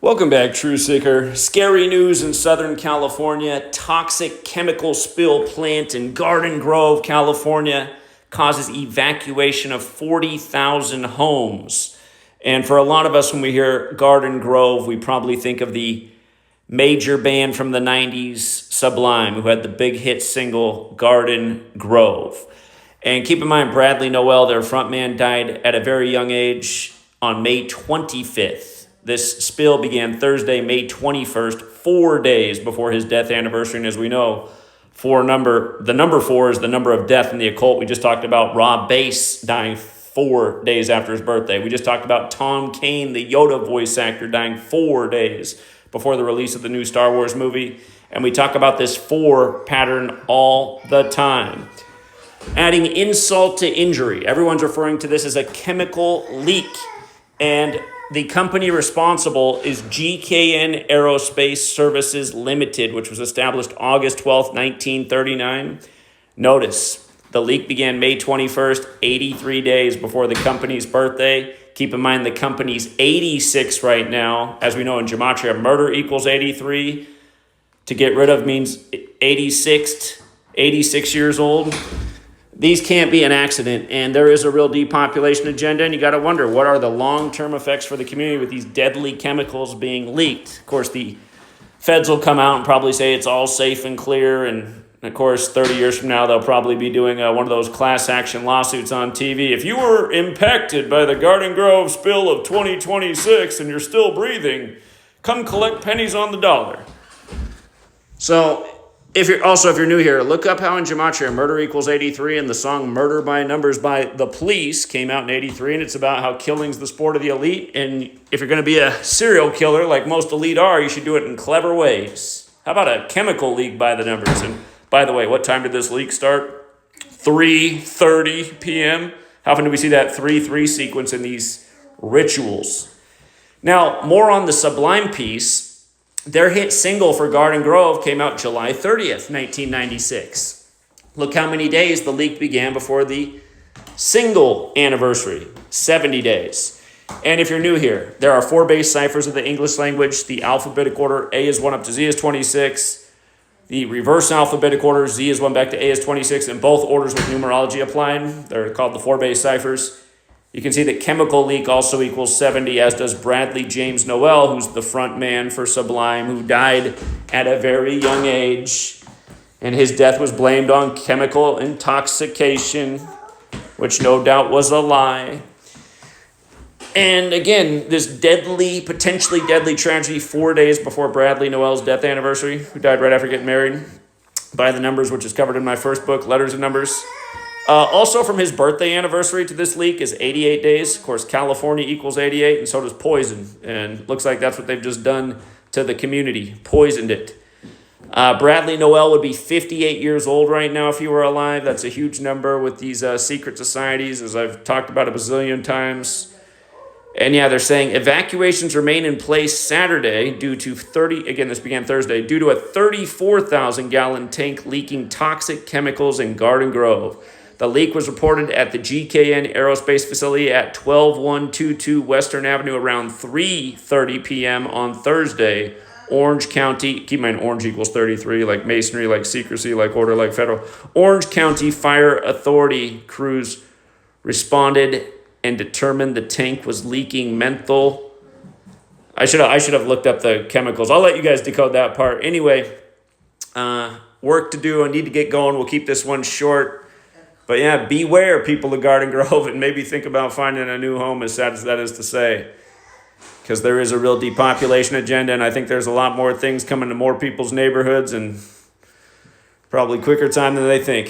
Welcome back, True Seeker. Scary news in Southern California. Toxic chemical spill plant in Garden Grove, California, causes evacuation of 40,000 homes. And for a lot of us, when we hear Garden Grove, we probably think of the major band from the 90s, Sublime, who had the big hit single, Garden Grove. And keep in mind, Bradley Nowell, their frontman, died at a very young age on May 25th. This spill began Thursday, May 21st, 4 days before his death anniversary. And as we know, the number 4 is the number of death in the occult. We just talked about Rob Bass dying 4 days after his birthday. We just talked about Tom Kane, the Yoda voice actor, dying 4 days before the release of the new Star Wars movie. And we talk about this 4 pattern all the time. Adding insult to injury, everyone's referring to this as a chemical leak. And the company responsible is GKN Aerospace Services Limited, which was established August 12th, 1939. Notice, the leak began May 21st, 83 days before the company's birthday. Keep in mind, the company's 86 right now. As we know in Gematria, murder equals 83. To get rid of means 86 years old. These can't be an accident, and there is a real depopulation agenda, and you got to wonder, what are the long-term effects for the community with these deadly chemicals being leaked? Of course, the feds will come out and probably say it's all safe and clear, and of course, 30 years from now, they'll probably be doing one of those class action lawsuits on TV. If you were impacted by the Garden Grove spill of 2026 and you're still breathing, come collect pennies on the dollar. So, if you're new here, look up how in Gematria murder equals 83, and the song Murder by Numbers by The Police came out in 83, and it's about how killing's the sport of the elite, and if you're going to be a serial killer like most elite are, you should do it in clever ways. How about a chemical leak by the numbers? And by the way, what time did this leak start? 3:30 p.m. How often do we see that 3-3 sequence in these rituals? Now, more on the Sublime piece. Their hit single for Garden Grove came out July 30th, 1996. Look how many days the leak began before the single anniversary, 70 days. And if you're new here, there are 4 base ciphers of the English language. The alphabetic order, A is 1 up to Z is 26. The reverse alphabetic order, Z is 1 back to A is 26, and both orders with numerology applied. They're called the 4 base ciphers. You can see that chemical leak also equals 70, as does Bradley James Nowell, who's the front man for Sublime, who died at a very young age. And his death was blamed on chemical intoxication, which no doubt was a lie. And again, this potentially deadly tragedy 4 days before Bradley Nowell's death anniversary, who died right after getting married, by the numbers, which is covered in my first book, Letters and Numbers. Also from his birthday anniversary to this leak is 88 days. Of course, California equals 88, and so does poison. And looks like that's what they've just done to the community, poisoned it. Bradley Nowell would be 58 years old right now if he were alive. That's a huge number with these secret societies, as I've talked about a bazillion times. And yeah, they're saying evacuations remain in place Saturday due to this began Thursday, due to a 34,000-gallon tank leaking toxic chemicals in Garden Grove. The leak was reported at the GKN Aerospace facility at 12122 Western Avenue around 3:30 p.m. on Thursday. Orange County, keep in mind Orange equals 33, like masonry, like secrecy, like order, like federal. Orange County Fire Authority crews responded and determined the tank was leaking menthol. I should have looked up the chemicals. I'll let you guys decode that part. Anyway, work to do. I need to get going. We'll keep this one short. But yeah, beware, people of Garden Grove, and maybe think about finding a new home, as sad as that is to say. Because there is a real depopulation agenda, and I think there's a lot more things coming to more people's neighborhoods, and probably quicker time than they think.